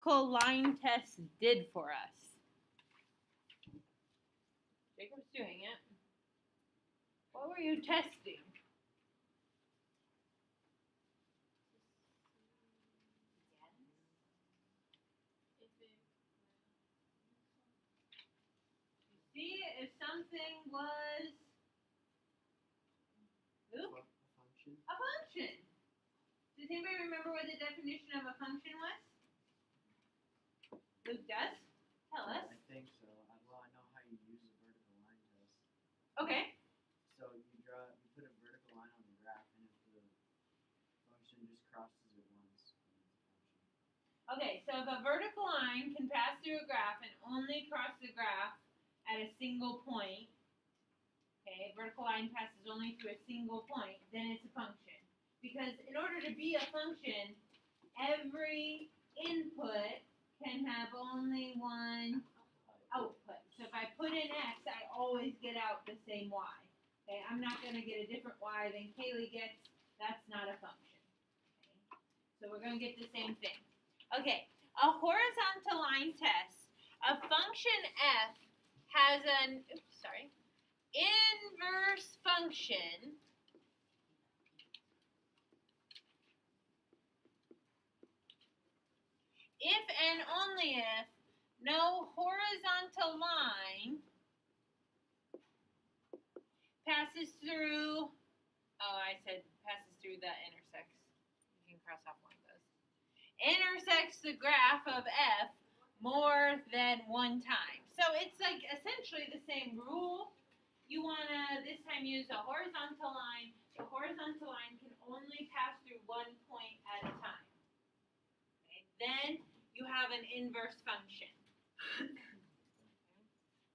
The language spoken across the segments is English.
line test did for us. Jacob's doing it. What were you testing? See if something was a function. Does anybody remember what the definition of a function was? Luke does? Tell us. I think so. Well, I know how you use the vertical line test. Okay. So you put a vertical line on the graph, and if the function just crosses it once, then it's a function. Okay, so if a vertical line can pass through a graph and only cross the graph at a single point, okay, vertical line passes only through a single point, then it's a function. Because in order to be a function, every input can have only one output. So if I put in X, I always get out the same Y. Okay, I'm not going to get a different Y than Kaylee gets. That's not a function. Okay? So we're going to get the same thing. Okay, a horizontal line test. A function f has an inverse function if and only if no horizontal line passes through, passes through the intersects. You can cross off one of those. Intersects the graph of f more than one time. So it's like essentially the same rule. You want to this time use a horizontal line. The horizontal line can only pass through one point at a time. Okay? Then you have an inverse function.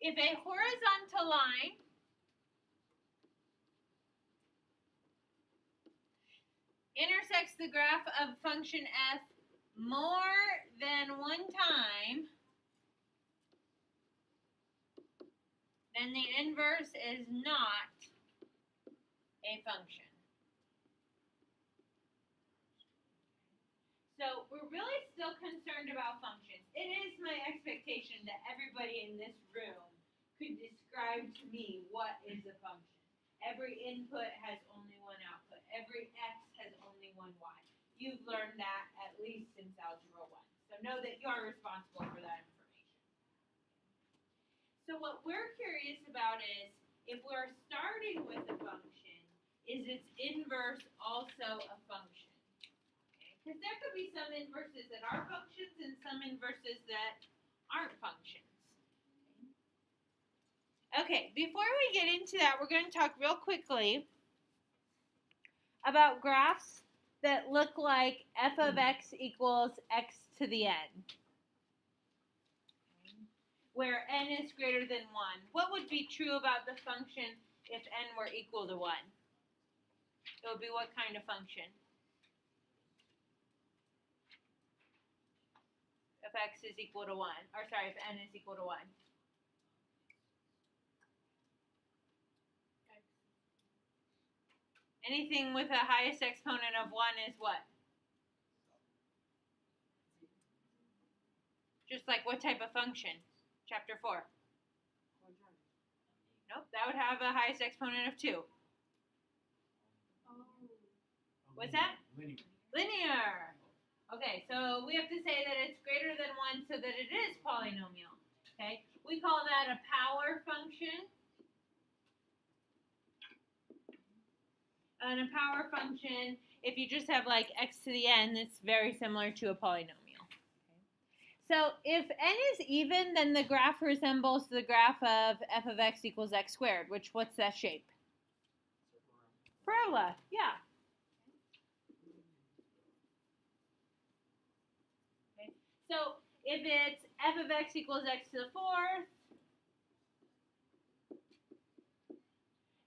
If a horizontal line intersects the graph of function f more than one time, then the inverse is not a function. So we're really still concerned about functions. It is my expectation that everybody in this room could describe to me what is a function. Every input has only one output. Every x has only one y. You've learned that at least since Algebra 1. So know that you're responsible for that information. So what we're curious about is, if we're starting with a function, is its inverse also a function? Because there could be some inverses that are functions and some inverses that aren't functions. Okay, before we get into that, we're going to talk real quickly about graphs that look like f of x equals x to the n, where n is greater than 1. What would be true about the function if n were equal to 1? It would be what kind of function? If x is equal to 1, if n is equal to 1. Anything with a highest exponent of 1 is what? Just like what type of function? Chapter 4. Nope, that would have a highest exponent of 2. What's that? Linear. Okay, so we have to say that it's greater than 1 so that it is polynomial. Okay, we call that a power function. And a power function, if you just have like x to the n, it's very similar to a polynomial. Okay. So if n is even, then the graph resembles the graph of f of x equals x squared, which what's that shape? Parabola, yeah. Okay. So if it's f of x equals x to the 4th,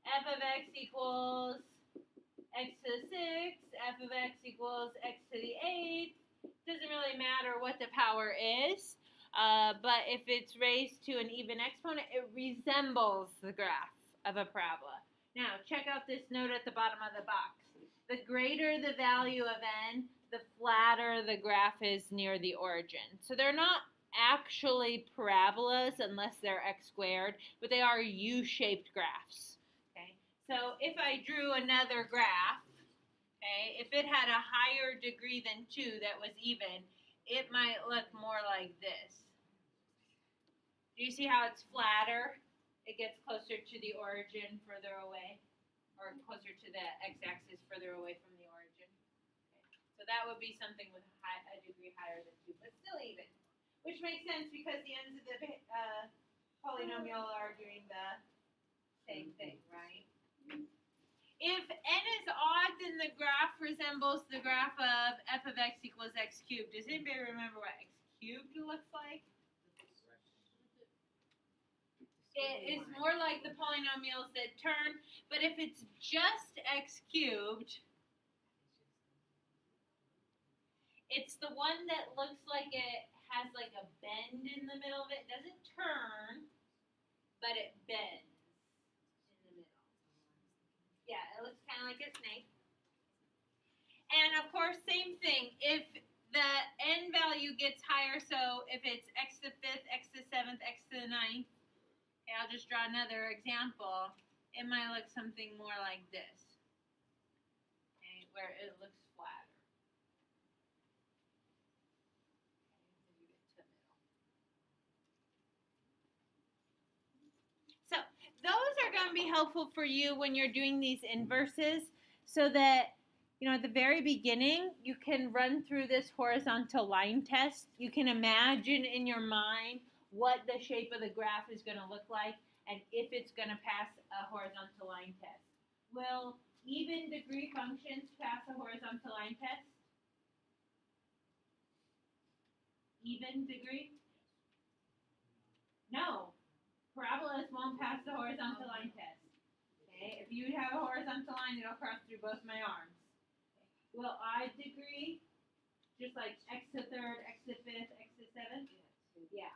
f of x equals x to the 6th, f of x equals x to the 8th. Doesn't really matter what the power is, but if it's raised to an even exponent, it resembles the graph of a parabola. Now, check out this note at the bottom of the box. the greater the value of n, the flatter the graph is near the origin. So they're not actually parabolas unless they're x squared, but they are U-shaped graphs. Okay, so if I drew another graph, okay, if it had a higher degree than 2 that was even, it might look more like this. Do you see how it's flatter? It gets closer to the origin further away, or closer to the x-axis further away from the origin. Okay. So that would be something with a degree higher than 2, but still even. Which makes sense because the ends of the polynomial are doing the same thing, right? If n is odd, then the graph resembles the graph of f of x equals x cubed. Does anybody remember what x cubed looks like? It is more like the polynomials that turn, but if it's just x cubed, it's the one that looks like it has like a bend in the middle of it. It doesn't turn, but it bends in the middle. Yeah, it looks kind of like a snake. And of course, same thing. If the n value gets higher, so if it's x to the 5th, x to the 7th, x to the 9th, okay, I'll just draw another example. It might look something more like this, okay, where it looks flatter. So those are going to be helpful for you when you're doing these inverses, so that, you know, at the very beginning, you can run through this horizontal line test. You can imagine in your mind what the shape of the graph is going to look like and if it's going to pass a horizontal line test. Will even degree functions pass a horizontal line test? Even degree? No. Parabolas won't pass the horizontal line test. Okay, if you have a horizontal line, it'll cross through both my arms. Okay. Will odd degree, just like x to the 3rd, x to the 5th, x to the 7th? Yeah.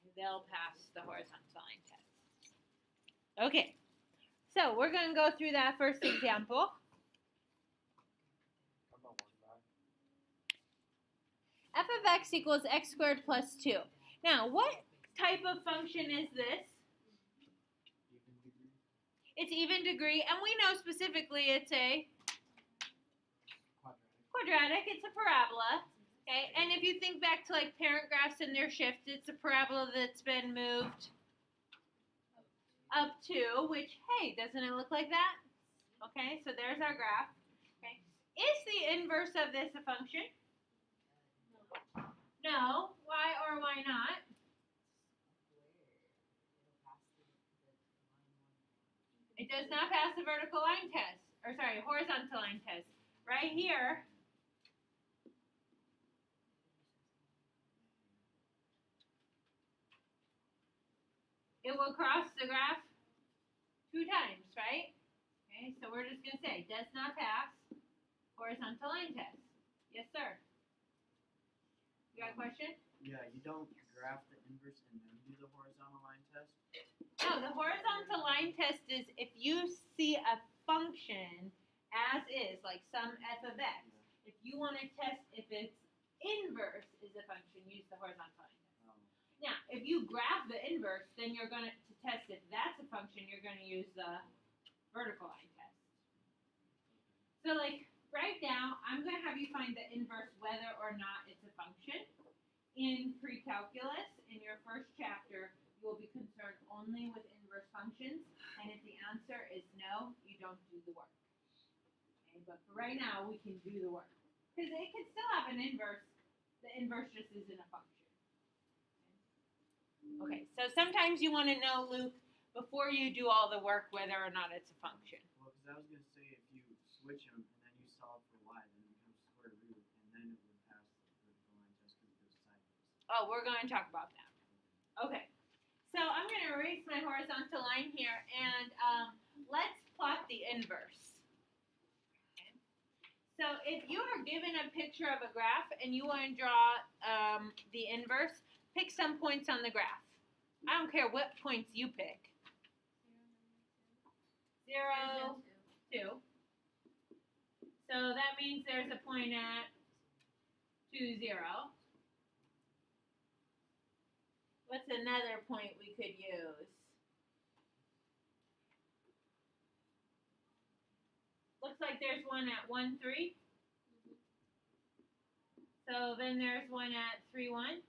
Okay. They'll pass the horizontal line test. Okay, so we're going to go through that first example. F of x equals x squared plus 2. Now, what type of function is this? It's even degree, and we know specifically it's a quadratic. It's a parabola. Okay, and if you think back to like parent graphs and their shift, it's a parabola that's been moved up 2, which, hey, doesn't it look like that? Okay, so there's our graph. Okay, is the inverse of this a function? No. Why or why not? It does not pass the vertical line test, or sorry, horizontal line test. Right here, it will cross the graph 2 times, right? Okay, so we're just going to say, does not pass horizontal line test. Yes, sir. You got a question? Yeah, you don't graph the inverse and then do the horizontal line test? No, the horizontal line test is if you see a function as is, like some f of x. If you want to test if its inverse is a function, use the horizontal line test. Now, if you graph the inverse, then you're going to test if that's a function, you're going to use the vertical line test. So, like, right now, I'm going to have you find the inverse whether or not it's a function. In pre-calculus, in your first chapter, you will be concerned only with inverse functions, and if the answer is no, you don't do the work. Okay, but for right now, we can do the work. Because it can still have an inverse. The inverse just isn't a function. Okay, so sometimes you want to know, Luke, before you do all the work, whether or not it's a function. Well, because I was going to say if you switch them and then you solve for y, then it becomes square root, and then it would pass the vertical line test because it goes sideways. Oh, we're going to talk about that. Okay, so I'm going to erase my horizontal line here, and let's plot the inverse. Okay. So if you are given a picture of a graph and you want to draw the inverse, pick some points on the graph. I don't care what points you pick. 0, 2. So that means there's a point at 2, 0. What's another point we could use? Looks like there's one at 1, 3. So then there's one at 3, 1.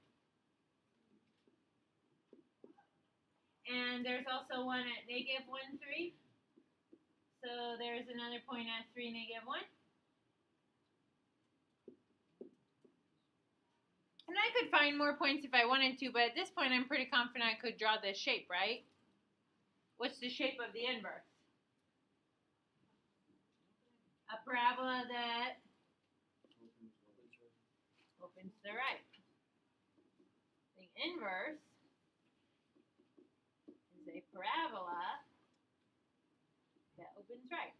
And there's also one at negative 1, 3. So there's another point at 3, negative 1. And I could find more points if I wanted to, but at this point I'm pretty confident I could draw this shape, right? What's the shape of the inverse? A parabola that opens to the right. The inverse is a parabola that opens right.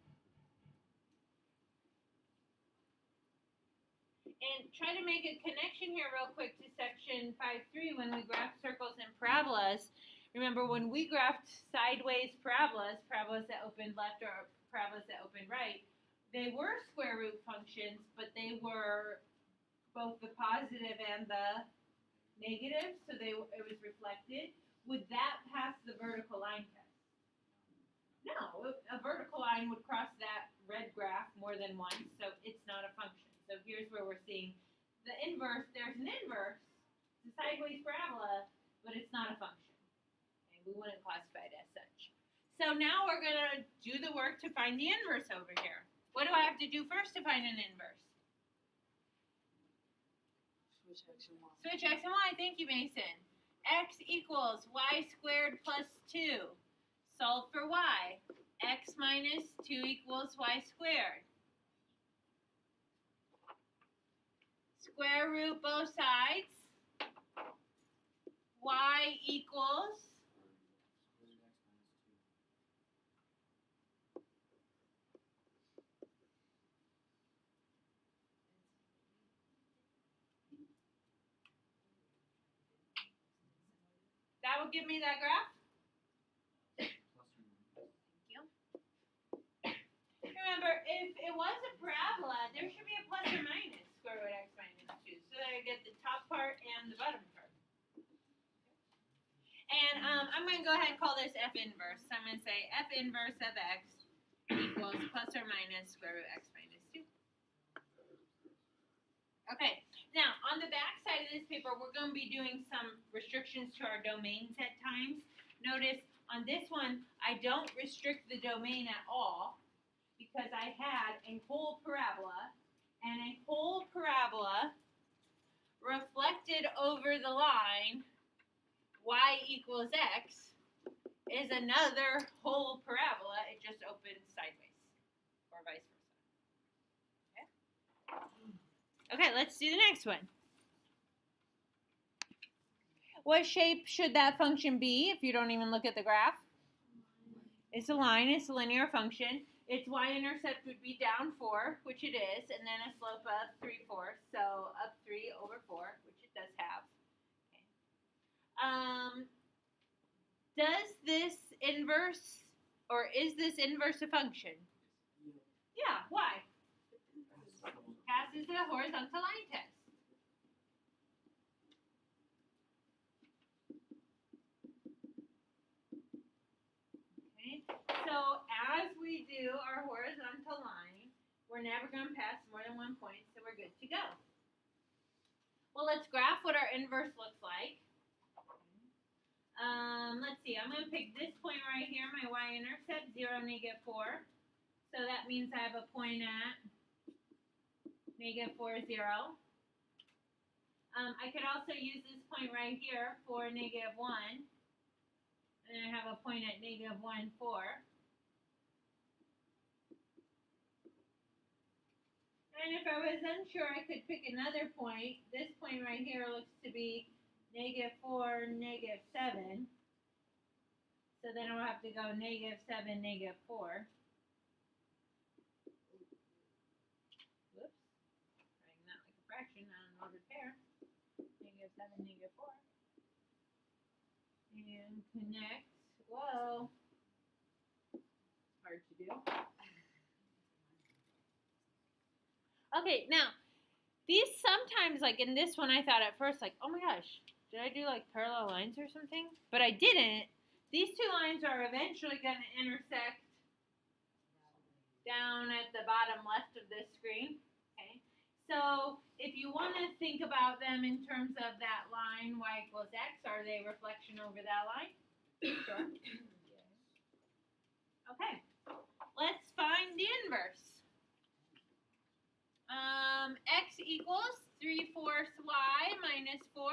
And try to make a connection here real quick to section 5.3 when we graph circles and parabolas. Remember, when we graphed sideways parabolas, parabolas that opened left or parabolas that opened right, they were square root functions, but they were both the positive and the negative, so it was reflected. Would that pass the vertical line test? No, a vertical line would cross that red graph more than once, so it's not a function. So here's where we're seeing the inverse. There's an inverse, it's a sideways parabola, but it's not a function. And we wouldn't classify it as such. So now we're going to do the work to find the inverse over here. What do I have to do first to find an inverse? Switch X and Y. Switch X and Y. Thank you, Mason. X equals Y squared plus 2. Solve for Y. X minus 2 equals Y squared. Square root both sides. Y equals that will give me that graph. Thank you. Remember, if it was a parabola, there should be a plus or minus square root x minus 2, so that I get the top part and the bottom part. And I'm going to go ahead and call this F inverse. So I'm going to say F inverse of x equals plus or minus square root x minus 2. Okay, now on the back side of this paper, we're going to be doing some restrictions to our domains at times. Notice on this one, I don't restrict the domain at all because I had a whole parabola, and a whole parabola reflected over the line y equals x is another whole parabola. It just opens sideways or vice versa. Okay, let's do the next one. What shape should that function be if you don't even look at the graph? It's a line, it's a linear function. Its y-intercept would be down 4, which it is, and then a slope of 3/4, so up 3 over 4, which it does have. Okay. Does this inverse, or is this inverse a function? Yeah, why? Passes the horizontal line test. Okay, so as we do our horizontal line, we're never going to pass more than 1 point, so we're good to go. Well, let's graph what our inverse looks like. Let's see, I'm going to pick this point right here, my y-intercept, 0, -4. So that means I have a point at -4, 0. I could also use this point right here for -1. And I have a point at -1, 4. And if I was unsure, I could pick another point. This point right here looks to be -4, -7. So then I'll have to go -7, -4. Whoops. Writing that like a fraction, not an ordered pair. -7, -4. And connect. Whoa. Hard to do. Okay, now, these sometimes, like in this one, I thought at first, like, oh my gosh, did I do like parallel lines or something? But I didn't. These two lines are eventually going to intersect down at the bottom left of this screen. Okay, so if you want to think about them in terms of that line y equals x, are they reflection over that line? Sure. Okay, let's find the inverse. X equals 3/4 y minus 4.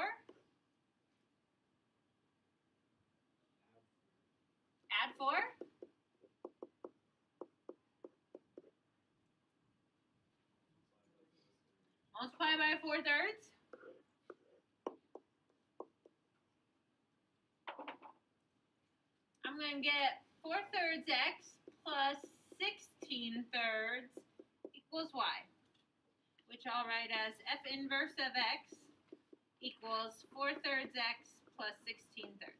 Add 4. Multiply by 4/3. I'm going to get 4/3 x plus 16/3 equals y, which I'll write as f inverse of x equals 4/3 x plus 16/3.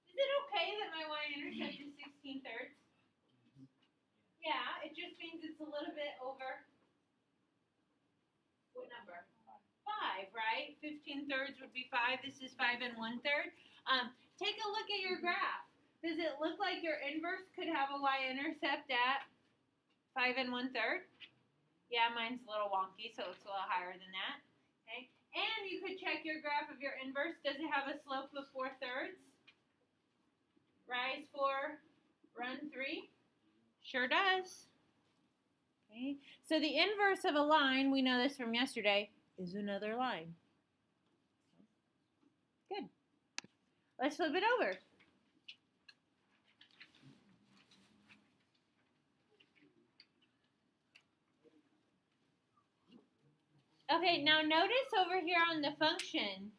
Is it okay that my y-intercept is 16/3? Yeah, it just means it's a little bit over what number? 5, right? 15/3 would be 5. This is 5 1/3. Take a look at your graph. Does it look like your inverse could have a y-intercept at 5 1/3? Yeah, mine's a little wonky, so it's a little higher than that. Okay, and you could check your graph of your inverse. Does it have a slope of 4/3? Rise 4, run 3. Sure does. Okay, so the inverse of a line, we know this from yesterday, is another line. Good. Let's flip it over. Okay, now notice over here on the function,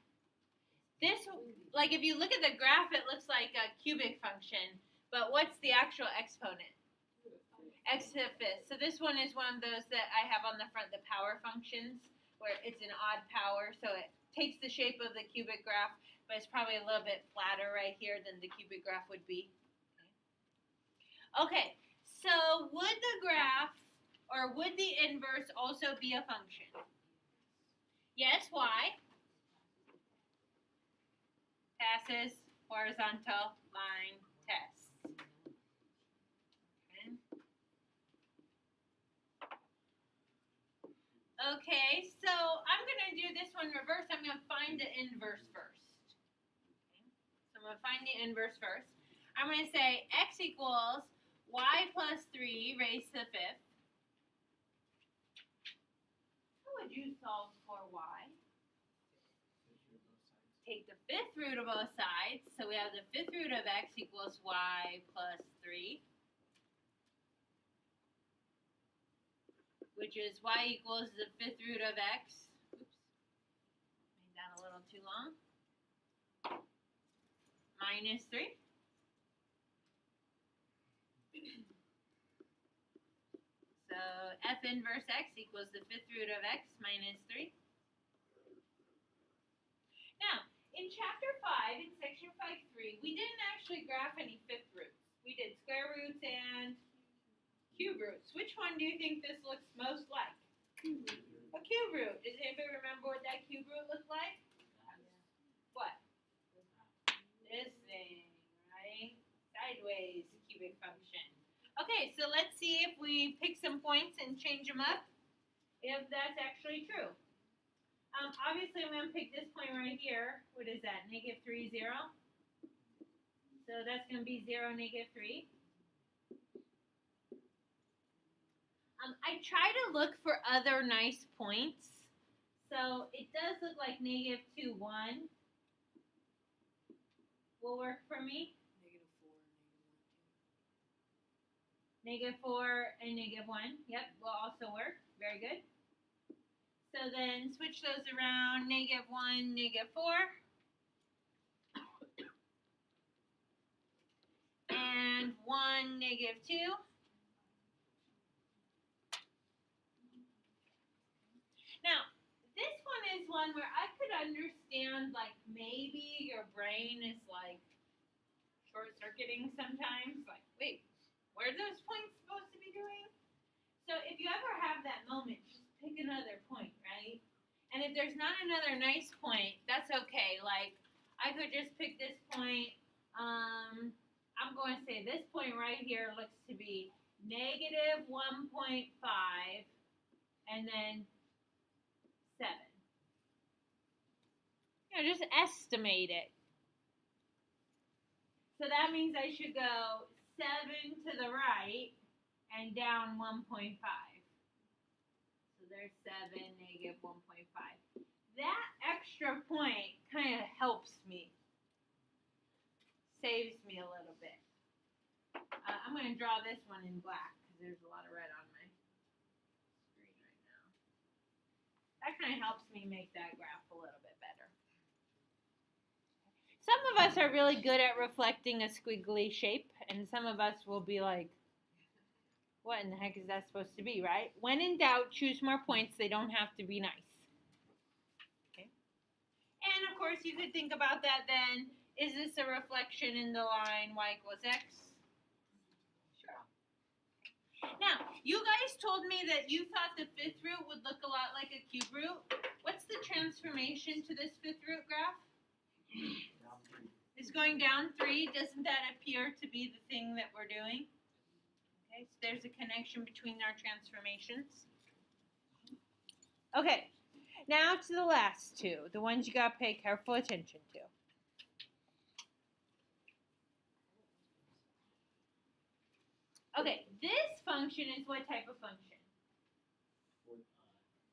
this, like if you look at the graph, it looks like a cubic function, but what's the actual exponent? X to the 5th. So this one is one of those that I have on the front, the power functions, where it's an odd power, so it takes the shape of the cubic graph, but it's probably a little bit flatter right here than the cubic graph would be. Okay, so would the graph, or would the inverse also be a function? Yes, why? Passes horizontal line test. Okay, so I'm going to do this one reverse. I'm going to find the inverse first. Okay. So I'm going to find the inverse first. I'm going to say x equals y plus 3 raised to the 5th. How would you solve for y? Take the 5th root of both sides. So we have the 5th root of x equals y plus 3. Which is y equals the 5th root of x. Oops, made that a little too long. Minus 3. So f inverse x equals the 5th root of x minus 3. Now, in chapter 5, in section 5.3, we didn't actually graph any 5th roots. We did square roots and cube roots. Which one do you think this looks most like? A cube root. Does anybody remember what that cube root looked like? What? This thing, right? Sideways cubic function. Okay, so let's see if we pick some points and change them up, if that's actually true. Obviously, I'm going to pick this point right here. What is that? -3, 0. So that's going to be 0, -3. I try to look for other nice points. So it does look like -2, 1 will work for me. -4 and -1. Yep, will also work. Very good. So then switch those around. -1, -4. And 1, -2. Now, this one is one where I could understand, like, maybe your brain is, like, short-circuiting sometimes. Like, wait, What are those points supposed to be doing? So if you ever have that moment, just pick another point, right? And if there's not another nice point, that's okay. Like, I could just pick this point. I'm going to say this point right here looks to be negative 1.5 and then 7. You know, just estimate it. So that means I should go 7 to the right and down 1.5. So there's 7, negative 1.5. That extra point kind of helps me. Saves me a little bit. I'm going to draw this one in black because there's a lot of red on my screen right now. That kind of helps me make that graph a little bit better. Some of us are really good at reflecting a squiggly shape, and some of us will be like, what in the heck is that supposed to be, right? When in doubt, choose more points. They don't have to be nice. Okay. And of course, you could think about that then. Is this a reflection in the line y equals x? Sure. Now, you guys told me that you thought the fifth root would look a lot like a cube root. What's the transformation to this fifth root graph? Down 3. It's going down 3. Doesn't that appear to be the thing that we're doing? Okay, so there's a connection between our transformations. Okay, now to the last two, the ones you got to pay careful attention to. Okay, this function is what type of function?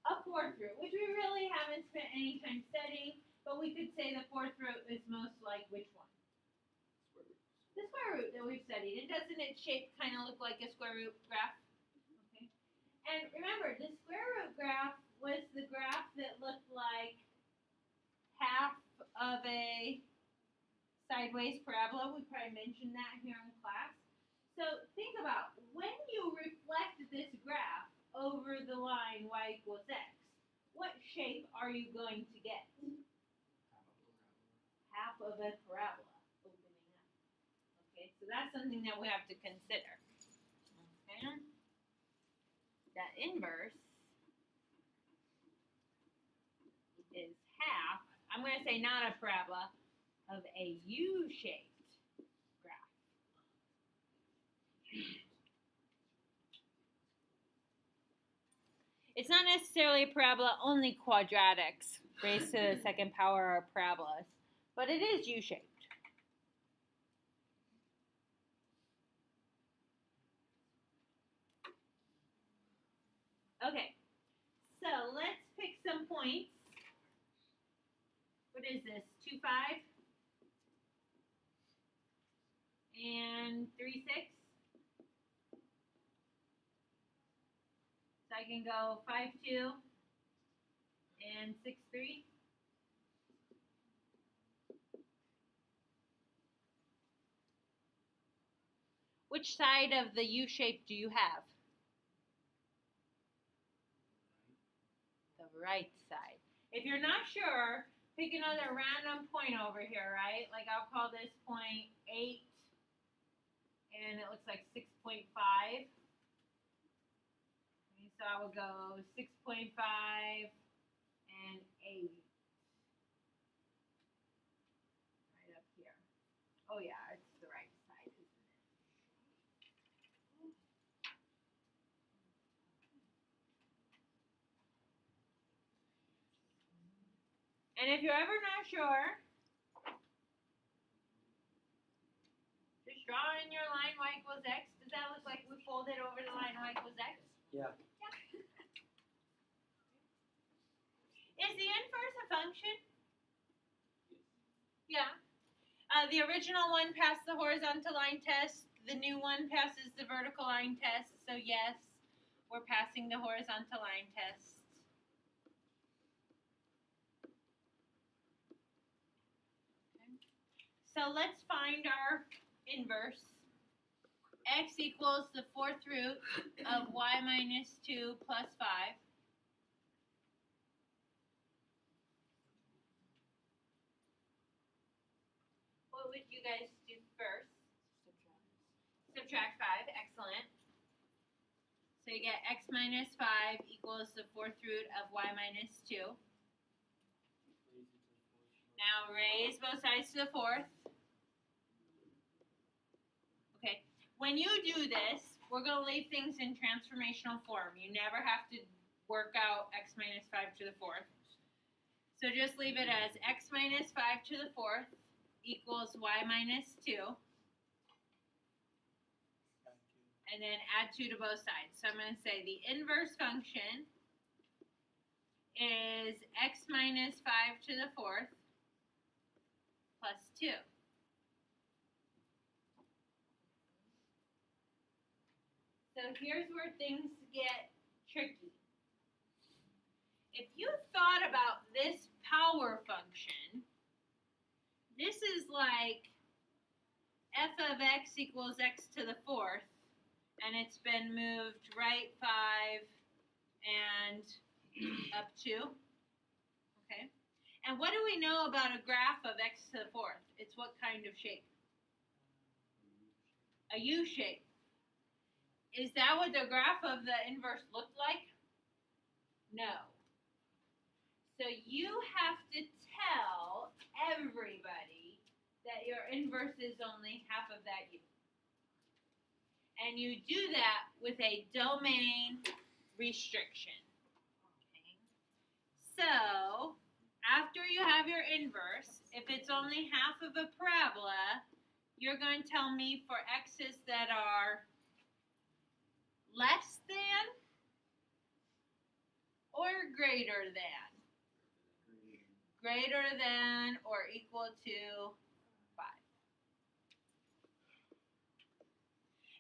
A fourth root, which we really haven't spent any time studying, but we could say the fourth root is most like which one? The square root that we've studied. And doesn't its shape kind of look like a square root graph? Okay. And remember, the square root graph was the graph that looked like half of a sideways parabola. We probably mentioned that here in class. So think about, when you reflect this graph over the line y equals x, what shape are you going to get? Half of a parabola. So that's something that we have to consider. Okay. That inverse is half, I'm going to say not a parabola, of a U-shaped graph. It's not necessarily a parabola, only quadratics raised to the second power are parabolas, but it is U-shaped. Okay, so let's pick some points. What is this? 2, 5 and 3, 6. So I can go 5, 2 and 6, 3. Which side of the U shape do you have? The right side. If you're not sure, pick another random point over here, right? Like I'll call this point 8, and it looks like 6.5. So I will go 6.5 and 8. Right up here. Oh yeah, it's the right side, isn't it? And if you're ever not sure, just draw in your line y equals x. Does that look like we folded over the line y equals x? Yeah. Is the inverse a function? Yeah. The original one passed the horizontal line test. The new one passes the vertical line test. So yes, we're passing the horizontal line test. Okay. So let's find our inverse. X equals the fourth root of y minus 2 plus 5. What would you guys do first? subtract 5. Excellent. So you get x minus 5 equals the fourth root of y minus 2. Now raise both sides to the fourth. Okay. When you do this, we're going to leave things in transformational form. You never have to work out x minus 5 to the fourth. So just leave it as x minus 5 to the fourth equals y minus 2. And then add 2 to both sides. So I'm going to say the inverse function is x minus 5 to the fourth plus 2. So here's where things get tricky. If you thought about this power function, this is like f of x equals x to the fourth, and it's been moved right 5 and up 2. Okay. And what do we know about a graph of x to the fourth? It's what kind of shape? A U shape. Is that what the graph of the inverse looked like? No. So you have to tell everybody that your inverse is only half of that U. And you do that with a domain restriction. Okay. So, after you have your inverse, if it's only half of a parabola, you're going to tell me for x's that are less than or greater than? Greater than or equal to 5.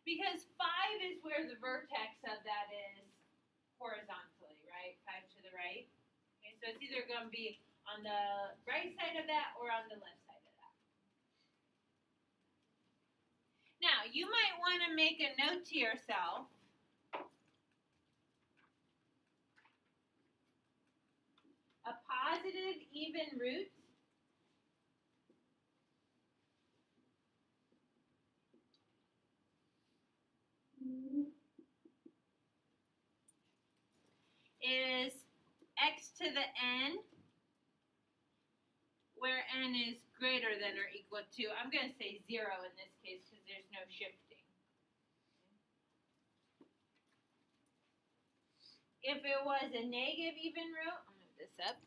Because 5 is where the vertex of that is horizontally, right? 5 to the right. Okay, so it's either going to be on the right side of that or on the left side of that. Now, you might want to make a note to yourself. A positive even root is x to the n, where n is greater than or equal to, I'm going to say 0 in this case because there's no shifting. If it was a negative even root, I'll move this up.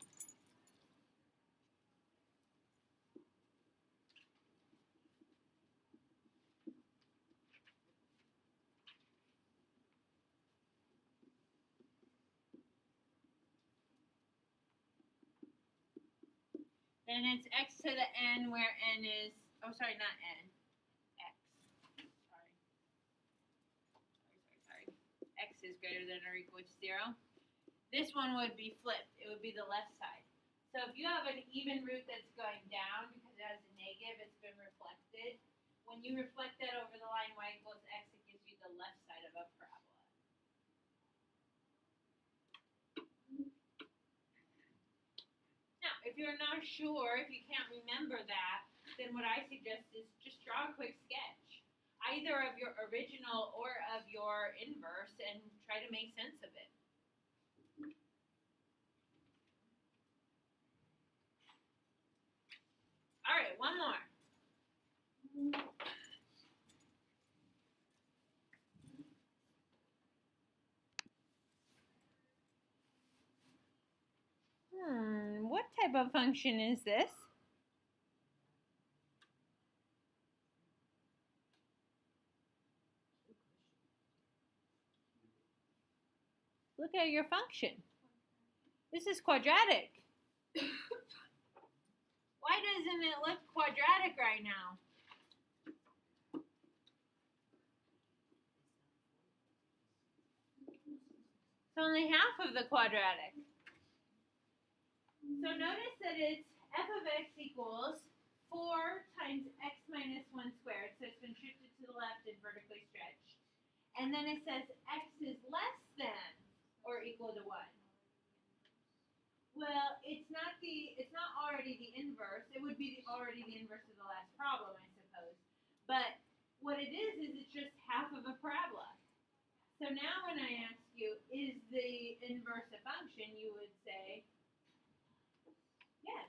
Then it's x to the n where n is, oh sorry, not n, x. Sorry. X is greater than or equal to 0. This one would be flipped. It would be the left side. So if you have an even root that's going down because it has a negative, it's been reflected. When you reflect that over the line y equals x, it gives you the left side of a parabola. Now, if you're not sure, if you can't remember that, then what I suggest is just draw a quick sketch, either of your original or of your inverse, and try to make sense of it. All right, one more. What type of function is this? Look at your function. This is quadratic. Why doesn't it look quadratic right now? It's only half of the quadratic. So notice that it's f of x equals 4 times x minus 1 squared. So it's been shifted to the left and vertically stretched. And then it says x is less than or equal to 1. Well, it's not already the inverse. It would be already the inverse of the last problem, I suppose. But what it is it's just half of a parabola. So now when I ask you, is the inverse a function, you would say, yes.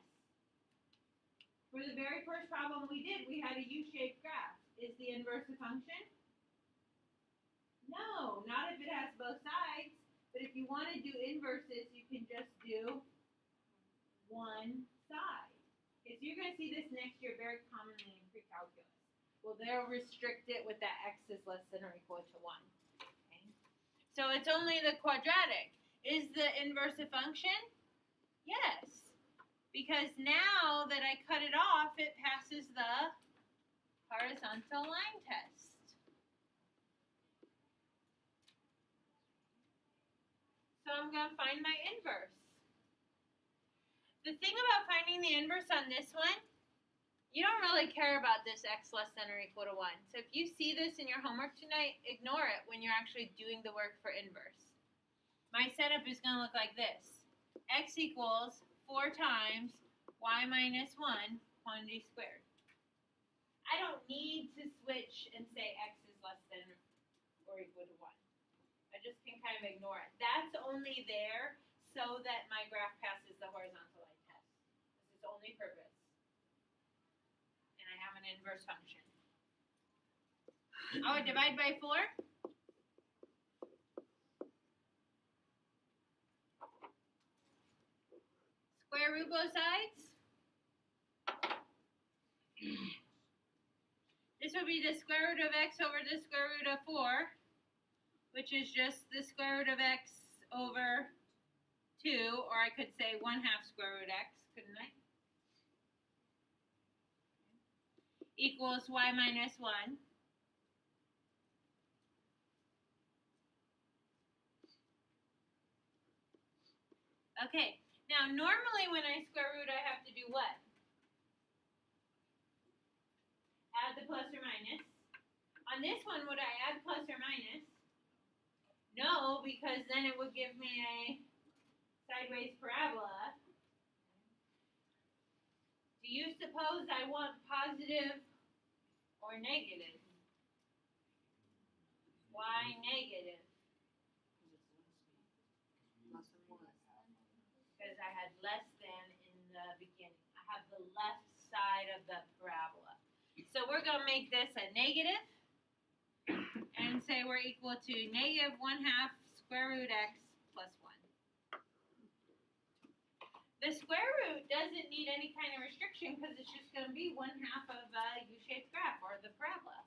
For the very first problem we did, we had a U-shaped graph. Is the inverse a function? No, not if it has both sides. But if you want to do inverses, you can just do one side. Okay, so you're going to see this next year very commonly in pre-calculus. Well, they'll restrict it with that x is less than or equal to 1. Okay? So it's only the quadratic. Is the inverse a function? Yes. Because now that I cut it off, it passes the horizontal line test. So I'm going to find my inverse. The thing about finding the inverse on this one, you don't really care about this x less than or equal to 1. So if you see this in your homework tonight, ignore it when you're actually doing the work for inverse. My setup is going to look like this. X equals 4 times y minus 1 quantity squared. I don't need to switch and say x is less than or equal to 1. I just can kind of ignore it. That's only there so that my graph passes the horizontal line test. This is the only purpose. And I have an inverse function. Oh, divide by 4? Square root both sides? This would be the square root of x over the square root of 4, which is just the square root of x over 2, or I could say 1/2 square root x, couldn't I? Equals y minus 1. Okay, now normally when I square root, I have to do what? Add the plus or minus. On this one, would I add plus or minus? No, because then it would give me a sideways parabola. Do you suppose I want positive or negative? Why negative? Less than 1. Because I had less than in the beginning. I have the left side of the parabola. So we're going to make this a negative and say we're equal to negative 1/2 square root x plus 1. The square root doesn't need any kind of restriction because it's just going to be 1/2 of a U-shaped graph or the parabola.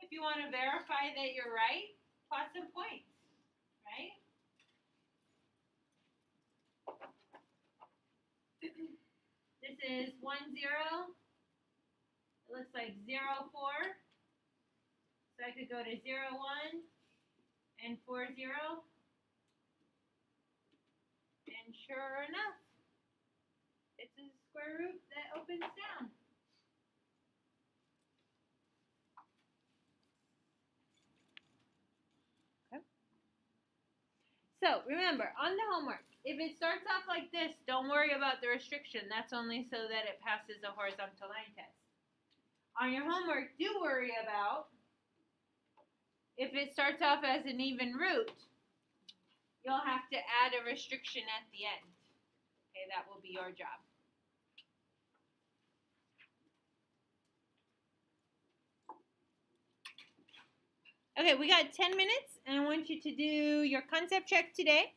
If you want to verify that you're right, plot some points, right? This is 1, 0. It looks like 0, 4. So I could go to 0, 1 and 4, 0. And sure enough, it's a square root that opens down. Okay. So remember, on the homework, if it starts off like this, don't worry about the restriction. That's only so that it passes a horizontal line test. On your homework, do worry about if it starts off as an even root, you'll have to add a restriction at the end. Okay, that will be your job. Okay, we got 10 minutes, and I want you to do your concept check today.